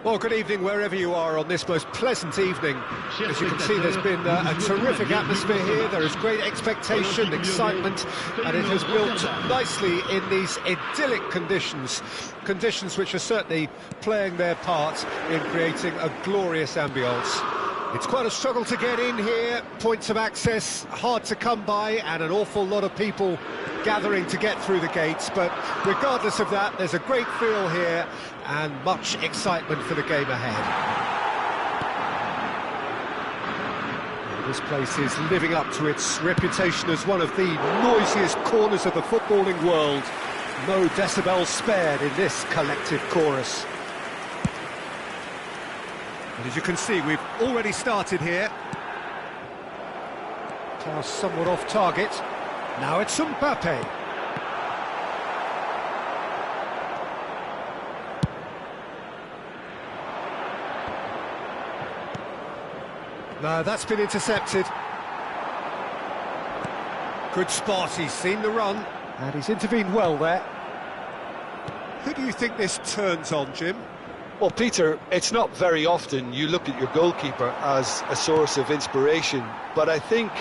Well, good evening wherever you are on this most pleasant evening. As you can see, there's been a terrific atmosphere here. There is great expectation, excitement, and it has built nicely in these idyllic conditions. Conditions which are certainly playing their part in creating a glorious ambience. It's quite a struggle to get in here, points of access hard to come by, and an awful lot of people gathering to get through the gates, but regardless of that, there's a great feel here and much excitement for the game ahead. This place is living up to its reputation as one of the noisiest corners of the footballing world. No decibels spared in this collective chorus. And as you can see, we've already started here. Pass somewhat off target. Now it's Mbappe. No, that's been intercepted. Good spot, he's seen the run, and he's intervened well there. Who do you think this turns on, Jim? Well, Peter, it's not very often you look at your goalkeeper as a source of inspiration, but I think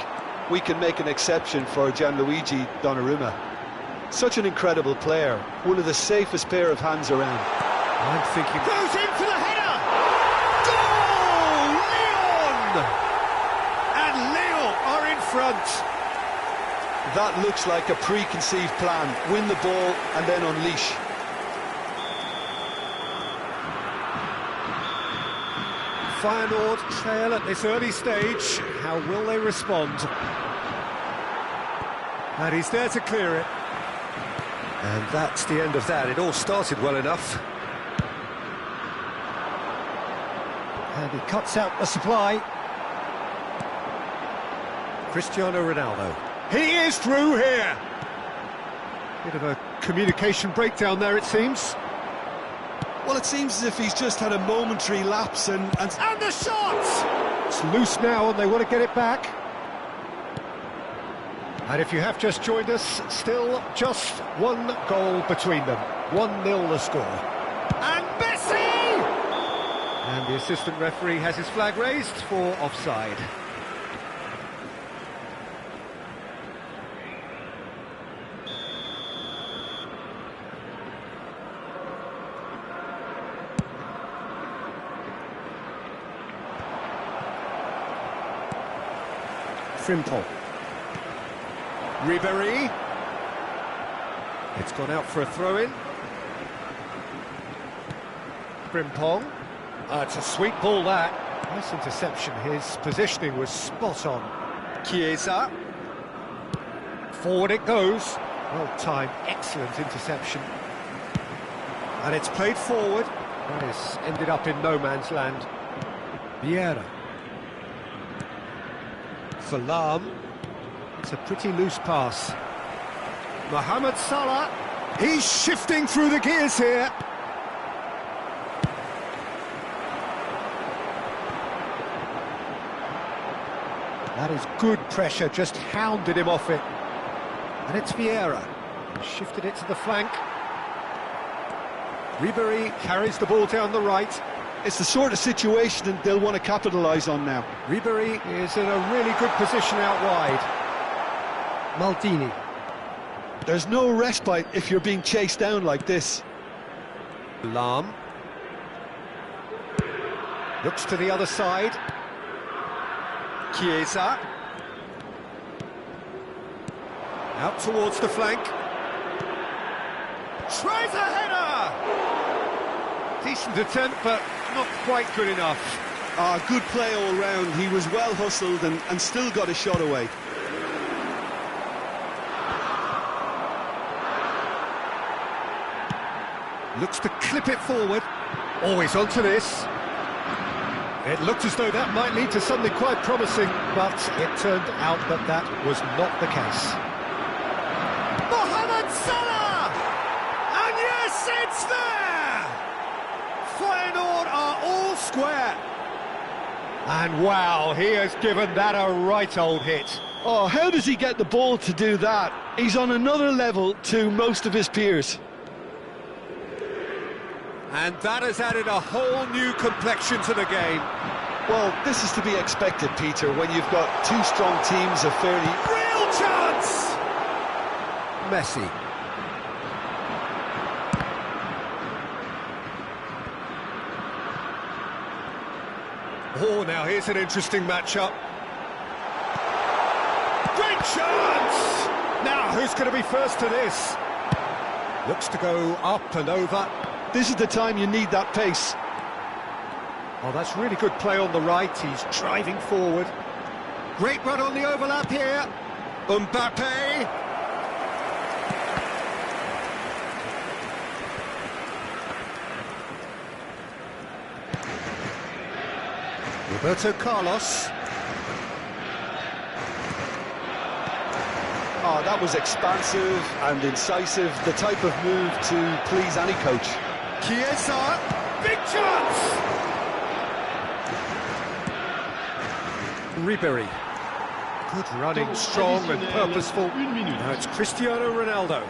we can make an exception for Gianluigi Donnarumma. Such an incredible player, one of the safest pair of hands around. I'm thinking... Goes in for the header! Goal! Lyon! And Lyon are in front. That looks like a preconceived plan. Win the ball and then unleash. Feyenoord trail at this early stage. How will they respond? And he's there to clear it. And that's the end of that. It all started well enough. And he cuts out the supply. Cristiano Ronaldo. He is through here! Bit of a communication breakdown there, it seems. Well, it seems as if he's just had a momentary lapse and the shot! It's loose now and they want to get it back. And if you have just joined us, still just one goal between them. 1-0 the score. And Messi! And the assistant referee has his flag raised for offside. Frimpong. Ribéry. It's gone out for a throw-in. Frimpong. It's a sweet ball, that. Nice interception. His positioning was spot on. Chiesa. Forward it goes. Well-timed, excellent interception. And it's played forward. That has ended up in no man's land. Vieira. For Lahm, it's a pretty loose pass. Mohamed Salah, he's shifting through the gears here. That is good pressure, just hounded him off it. And it's Vieira, shifted it to the flank. Ribéry carries the ball down the right. it's the sort of situation that they'll want to capitalise on now. Ribéry is in a really good position out wide. Maldini. There's no respite if you're being chased down like this. Lahm. Looks to the other side. Chiesa. Out towards the flank. Tries a header! Decent attempt, but not quite good enough. Good play all round. He was well hustled and still got a shot away. Looks to clip it forward. Always onto this. It looked as though that might lead to something quite promising, but it turned out that that was not the case. Mohamed Salah! And yes, it's there! Feyenoord are all square. And wow, he has given that a right old hit. Oh, how does he get the ball to do that? He's on another level to most of his peers. And that has added a whole new complexion to the game. Well, this is to be expected, Peter, when you've got two strong teams of fairly... Real chance! Messi. Oh, now here's an interesting matchup. Great chance! Now, who's going to be first to this? Looks to go up and over. This is the time you need that pace. Oh, that's really good play on the right. He's driving forward. Great run on the overlap here. Mbappe. Roberto Carlos. Oh, that was expansive and incisive, the type of move to please any coach. Chiesa, big chance! Ribery. Good running, strong and purposeful. Now it's Cristiano Ronaldo.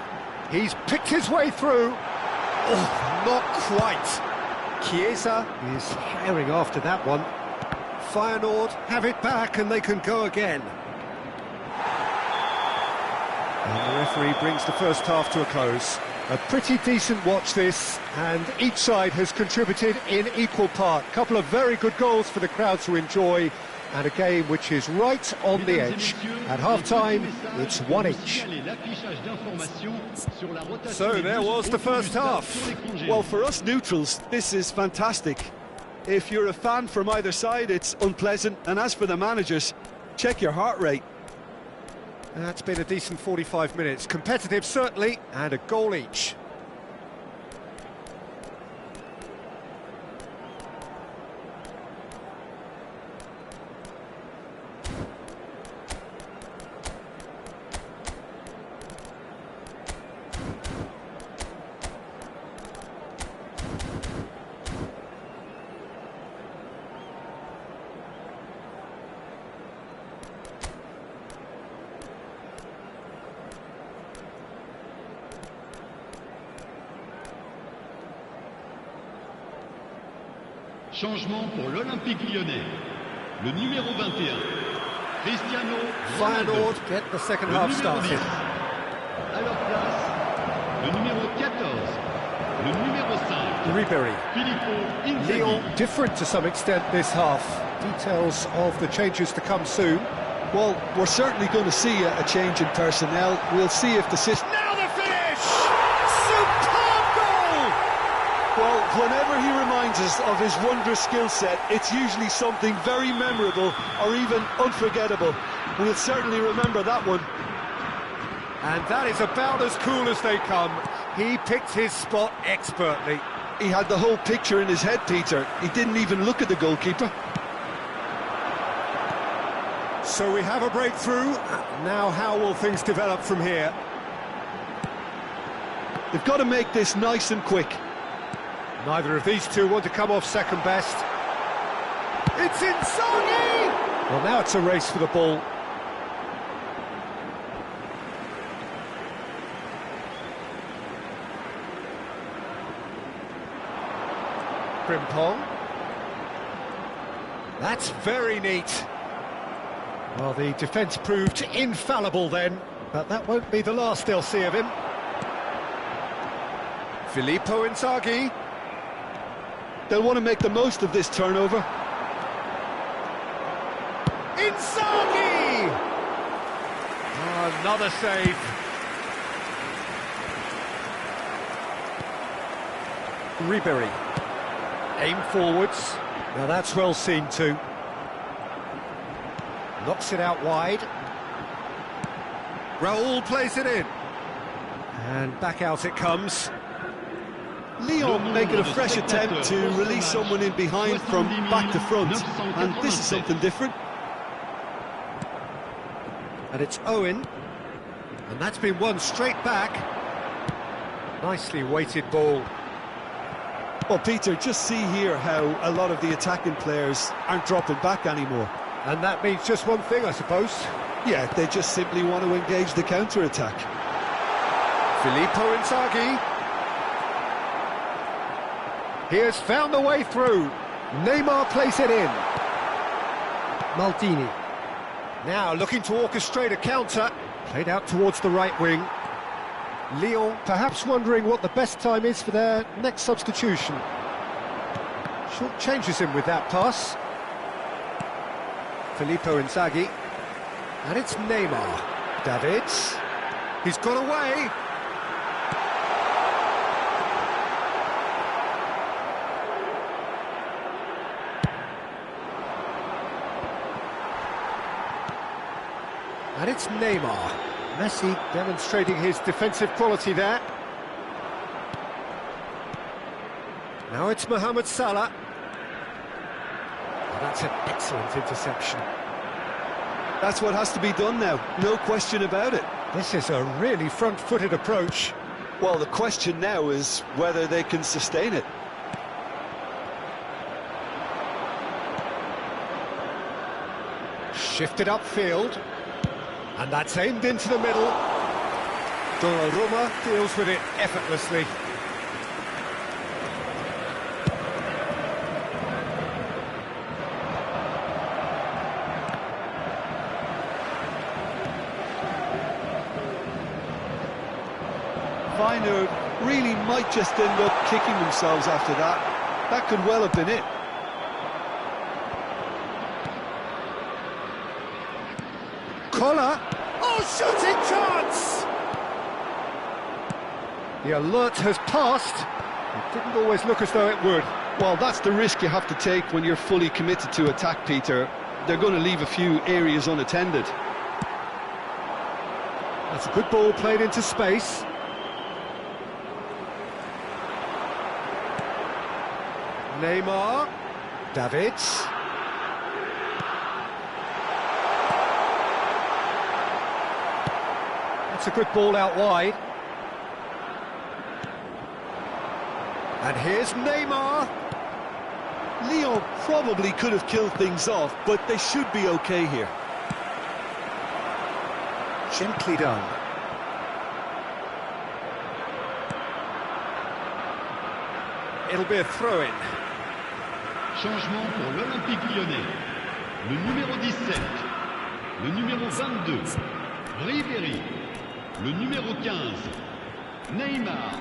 He's picked his way through. Oh, not quite. Chiesa is herring after that one. Feyenoord have it back and they can go again. And the referee brings the first half to a close. A pretty decent watch this, and each side has contributed in equal part. A couple of very good goals for the crowd to enjoy, and a game which is right on the edge. At half-time, it's one each. So there was the first half. Well, for us neutrals, this is fantastic. If you're a fan from either side, it's unpleasant, and as for the managers, check your heart rate. That's been a decent 45 minutes. Competitive, certainly, and a goal each. Changement pour l'Olympique Lyonnais. Le numéro 21, Christiano Feyenoord get the second half started. À leur place, le numéro 14, le numéro 5, Ribery. Filippo Inzaghi. Lyon different to some extent this half. Details of the changes to come soon. Well, we're certainly going to see a change in personnel. We'll see if the system... Now the finish! Superb goal! Well, whenever he reminds us of his wondrous skill set, it's usually something very memorable or even unforgettable. We'll certainly remember that one. And that is about as cool as they come. He picked his spot expertly. He had the whole picture in his head, Peter. He didn't even look at the goalkeeper. So we have a breakthrough. Now how will things develop from here? They've got to make this nice and quick. Neither of these two want to come off second best. It's Inzaghi! Well, now it's a race for the ball. Frimpong. That's very neat. Well, the defence proved infallible then, but that won't be the last they'll see of him. Filippo Inzaghi. They'll want to make the most of this turnover. Inzaghi! Oh, another save. Ribery. Aim forwards. Now that's well seen too. Knocks it out wide. Raul plays it in. And back out it comes. Lyon making a fresh attempt to release someone in behind from back to front, and this is something different. And it's Owen, and that's been won straight back. Nicely weighted ball. Well, Peter, just see here how a lot of the attacking players aren't dropping back anymore. And that means just one thing, I suppose. Yeah, they just simply want to engage the counter-attack. Filippo Inzaghi. He has found the way through. Neymar plays it in. Maldini. Now looking to orchestrate a counter. Played out towards the right wing. Lyon perhaps wondering what the best time is for their next substitution. Short changes him with that pass. Filippo Inzaghi. And it's Neymar. Davids. He's got away. And it's Neymar. Messi demonstrating his defensive quality there. Now it's Mohamed Salah. Oh, that's an excellent interception. That's what has to be done now, no question about it. This is a really front-footed approach. Well, the question now is whether they can sustain it. Shifted upfield. And that's aimed into the middle. Donnarumma deals with it effortlessly. Feyenoord really might just end up kicking themselves after that. That could well have been it. Collar. Oh, shooting chance! The alert has passed. It didn't always look as though it would. Well, that's the risk you have to take when you're fully committed to attack, Peter. They're going to leave a few areas unattended. That's a good ball played into space. Neymar. Davids. That's a good ball out wide. And here's Neymar. Lyon probably could have killed things off, but they should be okay here. Gently done. It'll be a throw-in. Changement pour l'Olympique Lyonnais. Le numéro 17, le numéro 22, Ribéry, le numéro 15, Neymar.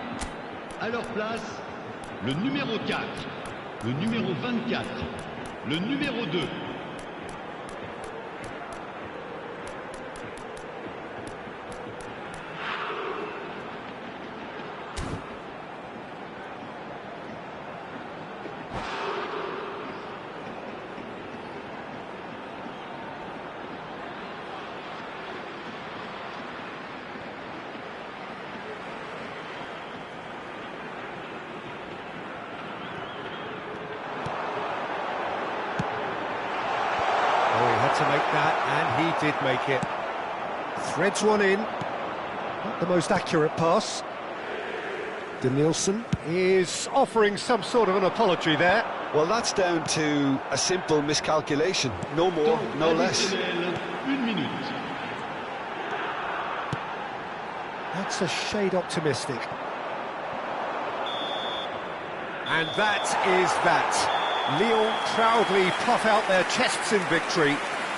À leur place, le numéro 4, le numéro 24, le numéro 2. To make that, and he did make it. Threads one in. Not the most accurate pass. Edmilson is offering some sort of an apology there. Well, that's down to a simple miscalculation. No more, no less. Une minute. That's a shade optimistic. And that is that. Lyon proudly puff out their chests in victory.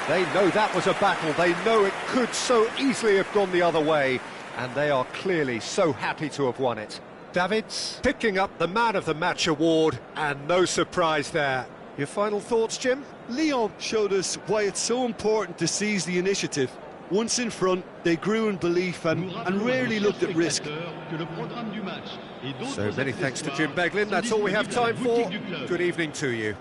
They know that was a battle, they know it could so easily have gone the other way, and they are clearly so happy to have won it. Davids picking up the Man of the Match award, and no surprise there. Your final thoughts, Jim? Lyon showed us why it's so important to seize the initiative. Once in front, they grew in belief and rarely looked at risk. So many thanks to Jim Beglin, that's all we have time for. Good evening to you.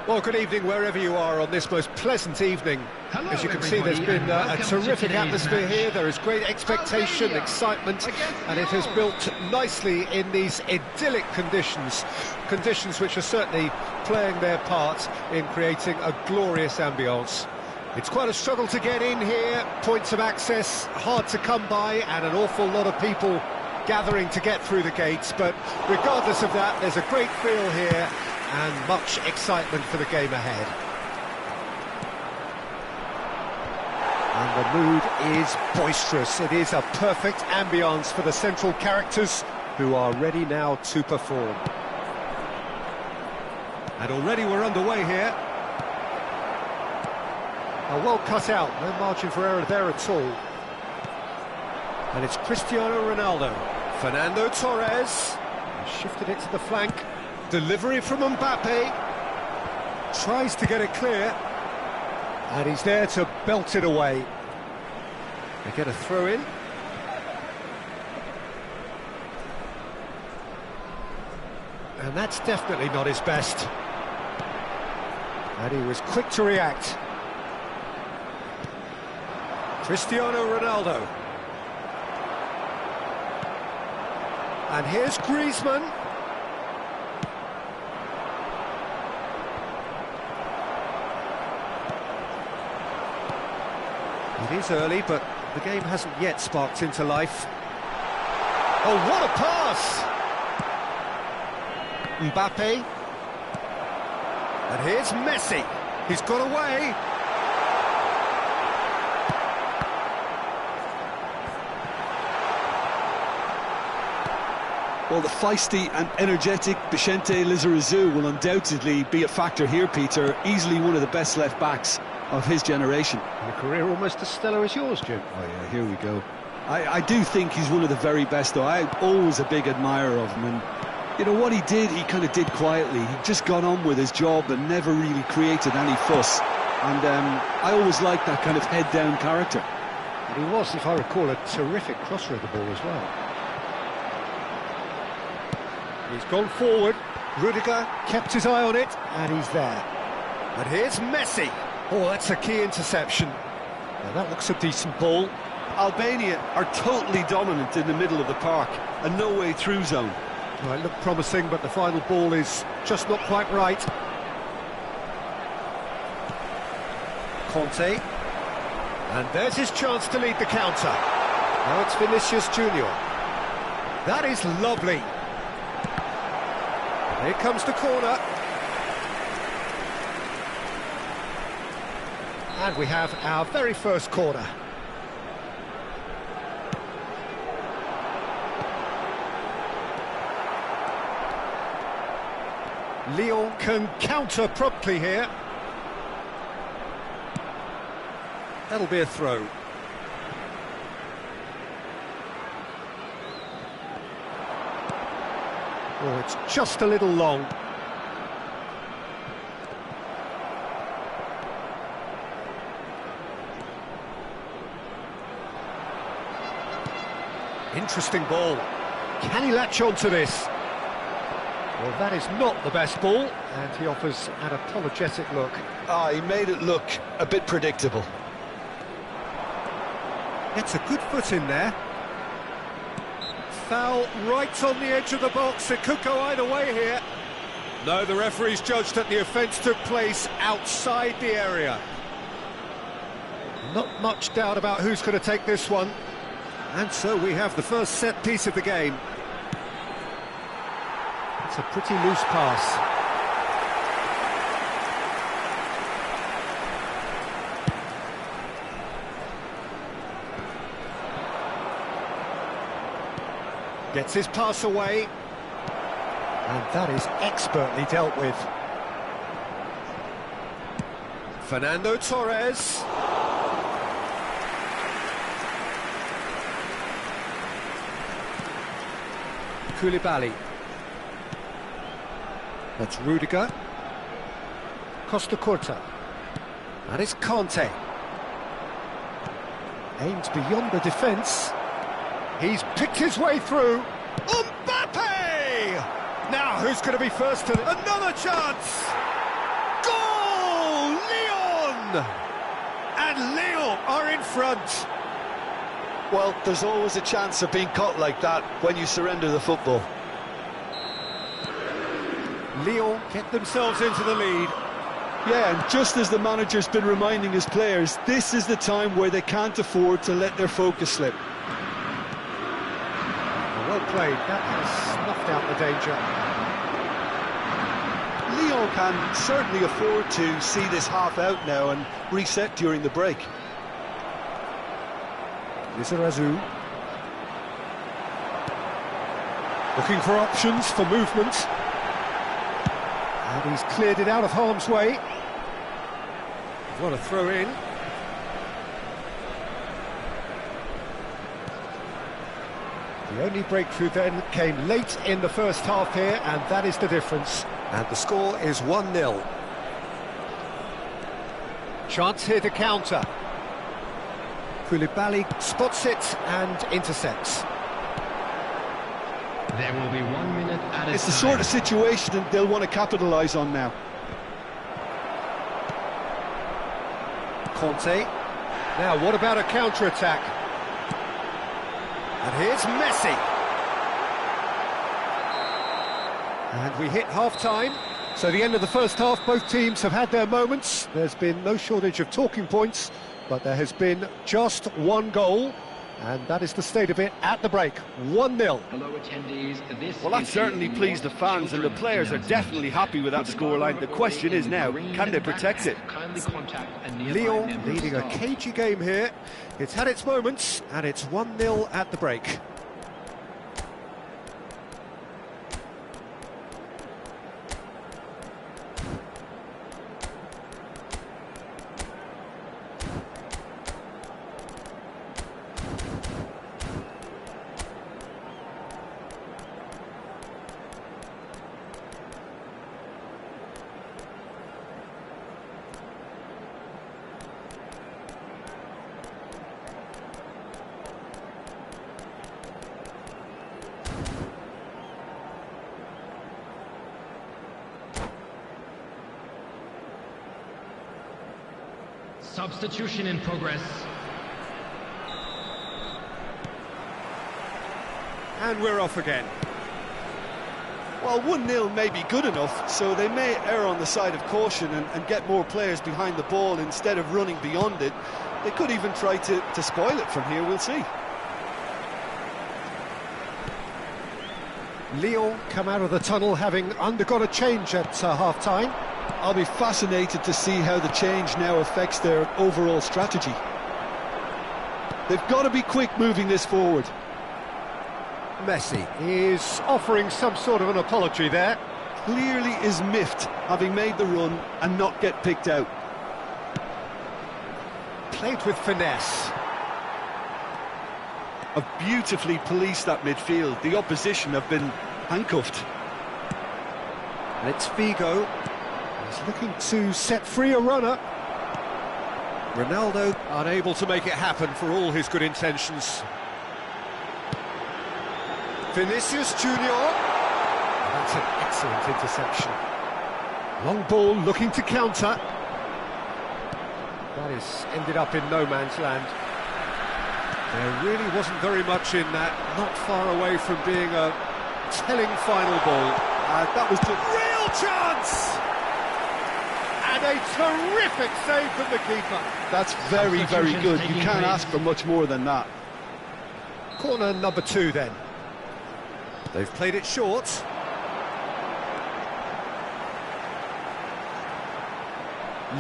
Well, good evening wherever you are on this most pleasant evening. Hello, As you can see, there's everybody, been and a welcome to terrific today's atmosphere match. here. There is great expectation, Albania excitement, against and it has yours. built nicely in these idyllic conditions. Conditions which are certainly playing their part in creating a glorious ambience. It's quite a struggle to get in here, points of access hard to come by, and an awful lot of people gathering to get through the gates, but regardless of that, there's a great feel here and much excitement for the game ahead. And the mood is boisterous. It is a perfect ambience for the central characters who are ready now to perform. And already we're underway here. Well cut out, no margin for error there at all. And it's Cristiano Ronaldo. Fernando Torres. Shifted it to the flank. Delivery from Mbappe. Tries to get it clear. And he's there to belt it away. They get a throw in. And that's definitely not his best. And he was quick to react. Cristiano Ronaldo. And here's Griezmann. It is early, but the game hasn't yet sparked into life. Oh, what a pass! Mbappe. And here's Messi. He's got away. Well, the feisty and energetic Vicente Lizarazu will undoubtedly be a factor here, Peter. Easily one of the best left-backs of his generation. And a career almost as stellar as yours, Jim. Oh yeah, here we go. I do think he's one of the very best, though. I'm always a big admirer of him, and you know what he did, he kind of did quietly. He just got on with his job and never really created any fuss. And I always liked that kind of head-down character. And he was, if I recall, a terrific crosser of the ball as well. He's gone forward. Rudiger kept his eye on it, and he's there. And here's Messi. Oh, that's a key interception. Now that looks a decent ball. Albania are totally dominant in the middle of the park, a no-way through zone. Well, it looked promising, but the final ball is just not quite right. Conte. And there's his chance to lead the counter. Now it's Vinicius Junior. That is lovely. Here comes the corner. And we have our very first corner. Lyon can counter promptly here. That'll be a throw. Oh, it's just a little long. Interesting ball. Can he latch on to this? Well, that is not the best ball, and he offers an apologetic look. He made it look a bit predictable. Gets a good foot in there. Foul right on the edge of the box. It could go either way here. No, the referee's judged that the offence took place outside the area. Not much doubt about who's going to take this one. And so we have the first set piece of the game. It's a pretty loose pass. Gets his pass away. And that is expertly dealt with. Fernando Torres. Koulibaly. That's Rudiger. Costa Curta. And it's Conte. Aims beyond the defence. He's picked his way through. Mbappe! Now, who's going to be first to... Another chance! Goal! Lyon! And Lyon are in front. Well, there's always a chance of being caught like that when you surrender the football. Lyon get themselves into the lead. Yeah, and just as the manager's been reminding his players, this is the time where they can't afford to let their focus slip. Well played, that has snuffed out the danger. Lyon can certainly afford to see this half out now and reset during the break. Lizarazu. Looking for options for movement. And he's cleared it out of harm's way. What a throw in. The only breakthrough then came late in the first half here, and that is the difference. And the score is 1-0. Chance here to counter. Koulibaly spots it and intercepts. There will be 1 minute at a time. It's the sort of situation that they'll want to capitalise on now. Conte. Now, what about a counter-attack? And here's Messi. And we hit half-time. So the end of the first half, both teams have had their moments. There's been no shortage of talking points, but there has been just one goal, and that is the state of it at the break. 1-0. Hello attendees, Well, that certainly pleased the fans, and the players are definitely happy with that scoreline. The question is now, can they protect it? Lyon leading a cagey game here. It's had its moments, and it's 1-0 at the break. Substitution in progress. And we're off again. Well, 1-0 may be good enough, so they may err on the side of caution and get more players behind the ball instead of running beyond it. They could even try to spoil it from here, we'll see. Lyon come out of the tunnel having undergone a change at half-time. I'll be fascinated to see how the change now affects their overall strategy. They've got to be quick moving this forward. Messi is offering some sort of an apology there. Clearly is miffed, having made the run and not get picked out. Played with finesse. Have beautifully policed that midfield. The opposition have been handcuffed. And it's Figo. He's looking to set free a runner. Ronaldo unable to make it happen for all his good intentions. Vinicius Junior. That's an excellent interception. Long ball looking to counter. That is ended up in no man's land. There really wasn't very much in that, not far away from being a telling final ball. That was the real chance! And a terrific save from the keeper. That's very, very good. You can't ask for much more than that. Corner number 2 then. They've played it short.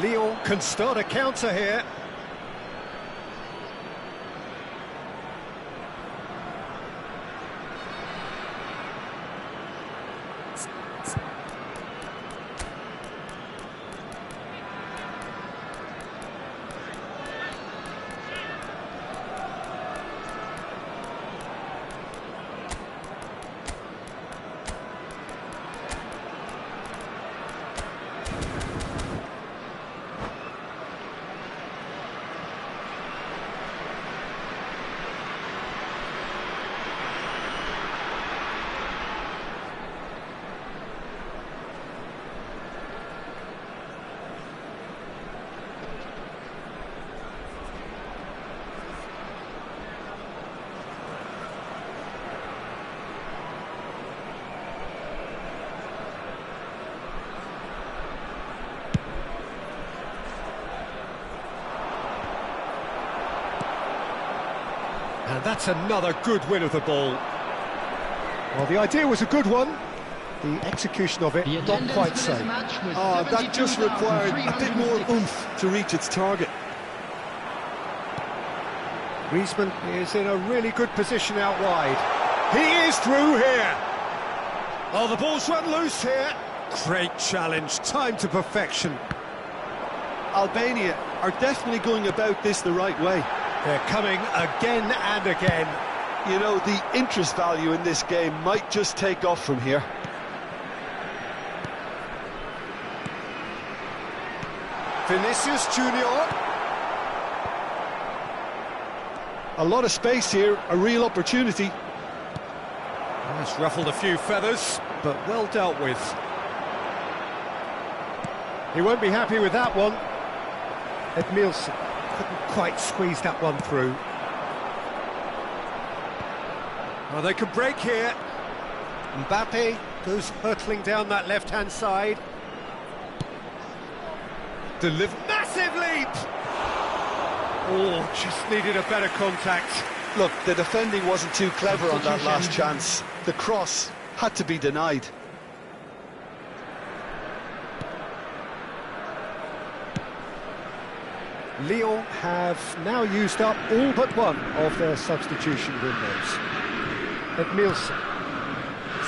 Lyon can start a counter here. And that's another good win of the ball. Well, the idea was a good one. The execution of it, not quite so. That just required a bit more oomph to reach its target. Griezmann is in a really good position out wide. He is through here. Oh, the ball's run loose here. Great challenge, time to perfection. Albania are definitely going about this the right way. They're coming again and again. You know, the interest value in this game might just take off from here. Vinicius Junior. A lot of space here, a real opportunity. It's ruffled a few feathers, but well dealt with. He won't be happy with that one. Edmilson couldn't quite squeeze that one through. Oh, they could break here. Mbappe goes hurtling down that left-hand side. Massive leap! Oh, just needed a better contact. Look, the defending wasn't too clever on that last chance. The cross had to be denied. Lyon have now used up all but one of their substitution windows. Edmilson.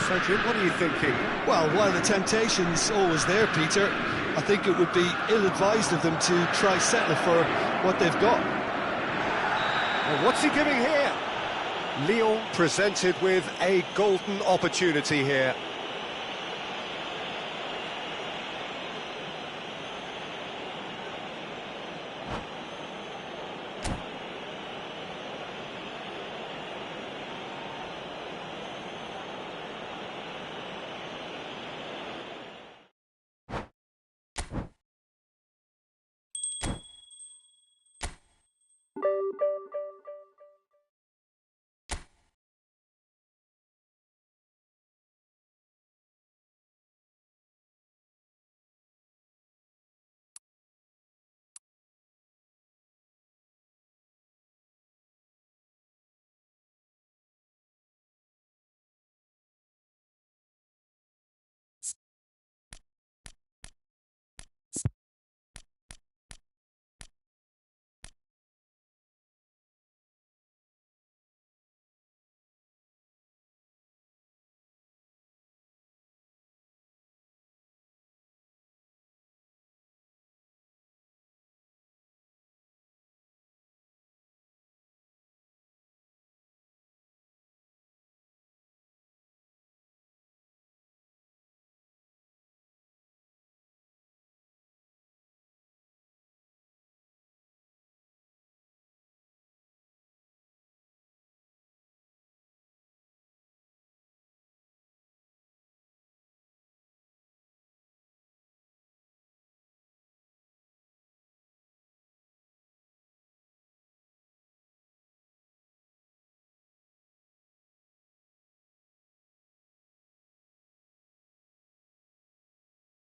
Cedric, what are you thinking? Well, while the temptation's always there, Peter, I think it would be ill-advised of them to try settle for what they've got. Well, what's he giving here? Lyon presented with a golden opportunity here.